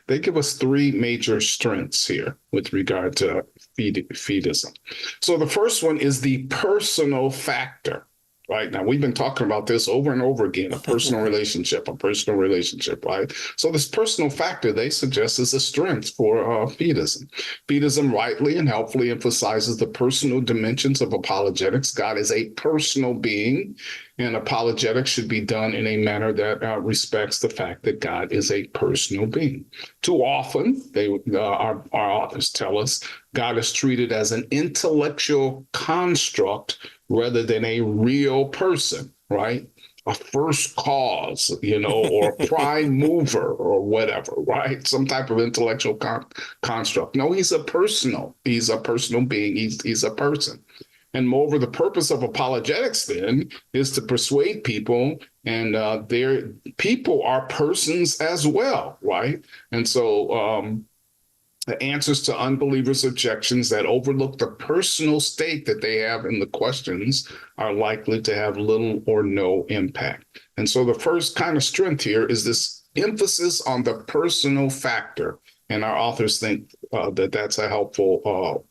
they give us three major strengths here with regard to fideism. So the first one is the personal factor. Right now, we've been talking about this over and over again, a personal relationship, right? So this personal factor, they suggest, is a strength for fideism. Fideism rightly and helpfully emphasizes the personal dimensions of apologetics. God is a personal being, and apologetics should be done in a manner that respects the fact that God is a personal being. Too often, our authors tell us, God is treated as an intellectual construct rather than a real person, right? A first cause, or a prime mover or whatever, right? Some type of intellectual construct. No, he's a personal being. He's a person. And moreover, the purpose of apologetics then is to persuade people, and their people are persons as well, right? And so the answers to unbelievers' objections that overlook the personal state that they have in the questions are likely to have little or no impact. And so the first kind of strength here is this emphasis on the personal factor. And our authors think that that's a helpful,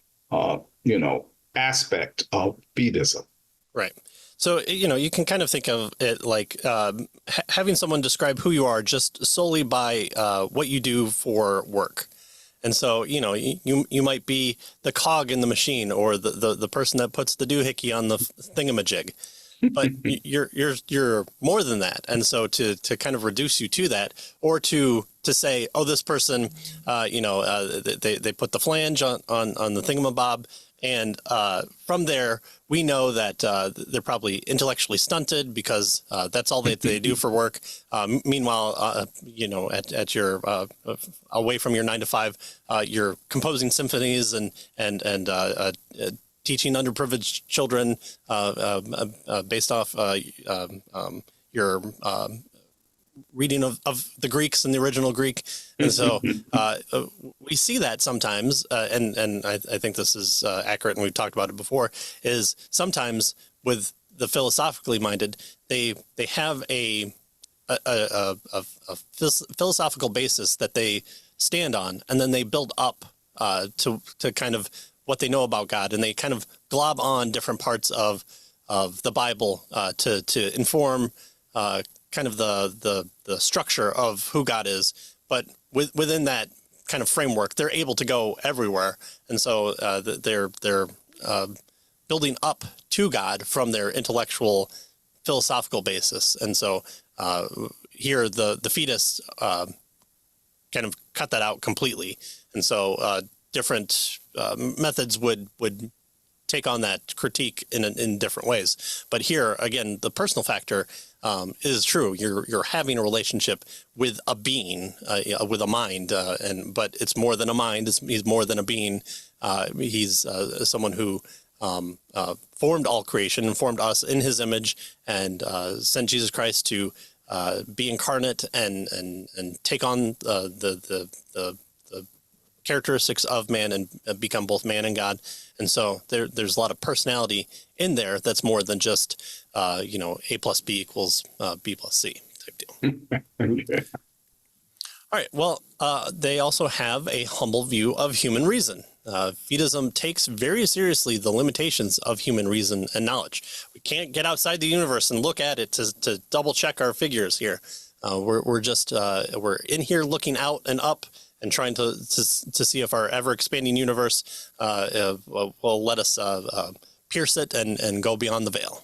aspect of fideism. Right. So, you can kind of think of it like having someone describe who you are just solely by what you do for work. And so, you might be the cog in the machine or the person that puts the doohickey on the thingamajig, but you're more than that. And so to kind of reduce you to that, or to say, oh, this person, they put the flange on the thingamabob. And from there, we know that they're probably intellectually stunted because that's all they do for work. Meanwhile, at your away from your 9 to 5, you're composing symphonies and teaching underprivileged children based off your reading of the Greeks and the original Greek. And so we see that sometimes, and I think this is accurate, and we've talked about it before, is sometimes with the philosophically minded, they have a philosophical basis that they stand on, and then they build up to kind of what they know about God, and they kind of glob on different parts of the Bible to inform kind of the structure of who God is, but within that kind of framework, they're able to go everywhere, and so they're building up to God from their intellectual, philosophical basis. And so here the fideists kind of cut that out completely, and so different methods would take on that critique in different ways. But here again, the personal factor is true. You're having a relationship with a being, with a mind, but it's more than a mind. He's more than a being. He's someone who formed all creation and formed us in His image, and sent Jesus Christ to be incarnate and take on the characteristics of man and become both man and God. And so there's a lot of personality in there that's more than just, A plus B equals B plus C type deal. Okay. All right. Well, they also have a humble view of human reason. Fideism takes very seriously the limitations of human reason and knowledge. We can't get outside the universe and look at it to double check our figures here. We're in here looking out and up and trying to see if our ever expanding universe will let us pierce it and go beyond the veil.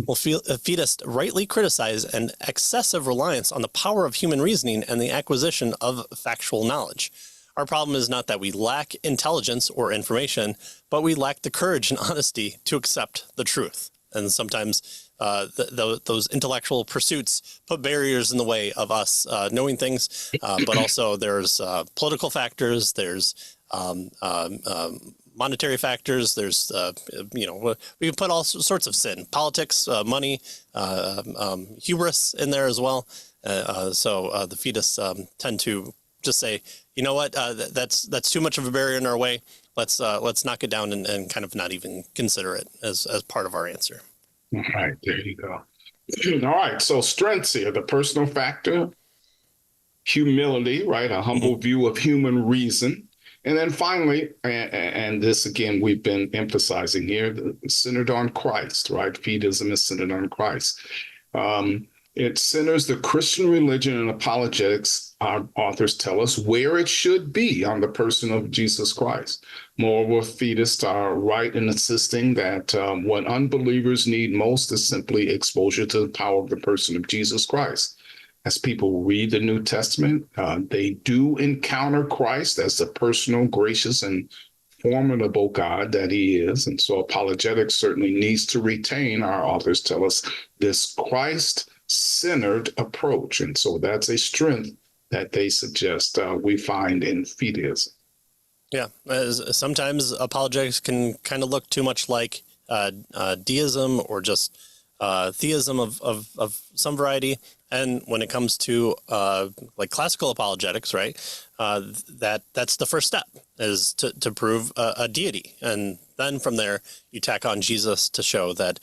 Well, fideists rightly criticize an excessive reliance on the power of human reasoning and the acquisition of factual knowledge. Our problem is not that we lack intelligence or information, but we lack the courage and honesty to accept the truth. And sometimes those intellectual pursuits put barriers in the way of us knowing things, but also there's political factors, there's monetary factors, there's, we can put all sorts of sin, politics, money, hubris in there as well. So the fideists tend to just say, you know what, that's too much of a barrier in our way. Let's knock it down and kind of not even consider it as part of our answer. All right, there you go. All right, so strengths here, the personal factor, humility, right? A humble view of human reason. And then finally, and this again, we've been emphasizing here, centered on Christ, right? Fideism is centered on Christ. It centers the Christian religion and apologetics, our authors tell us, where it should be, on the person of Jesus Christ. Moreover, fideists are right in insisting that what unbelievers need most is simply exposure to the power of the person of Jesus Christ. As people read the New Testament, they do encounter Christ as the personal, gracious, and formidable God that he is. And so apologetics certainly needs to retain, our authors tell us, this Christ-centered approach. And so that's a strength that they suggest we find in fideism. Yeah, sometimes apologetics can kind of look too much like deism or just theism of some variety. And when it comes to like classical apologetics, right, that's the first step, is to prove a deity, and then from there you tack on Jesus to show that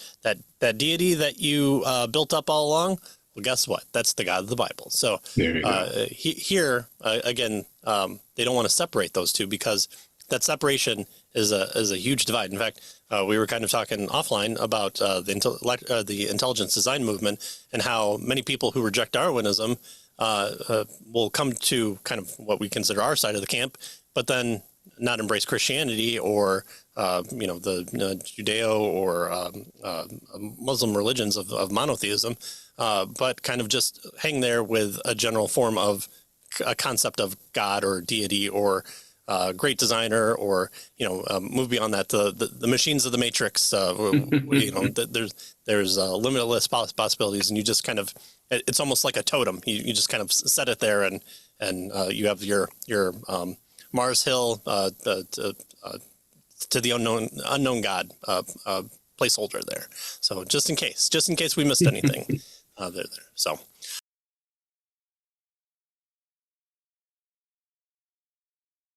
deity that you built up all along. Well, guess what? That's the God of the Bible. So here again, they don't want to separate those two, because that separation is a huge divide. In fact, we were kind of talking offline about the intelligence design movement, and how many people who reject Darwinism will come to kind of what we consider our side of the camp, but then not embrace Christianity or the Judeo or Muslim religions of monotheism, but kind of just hang there with a general form of a concept of God or deity or great designer, or move beyond that. The machines of the Matrix. There's limitless possibilities, and you just kind of, it's almost like a totem. You just kind of set it there, and you have your Mars Hill to the unknown God placeholder there. So just in case we missed anything, there. So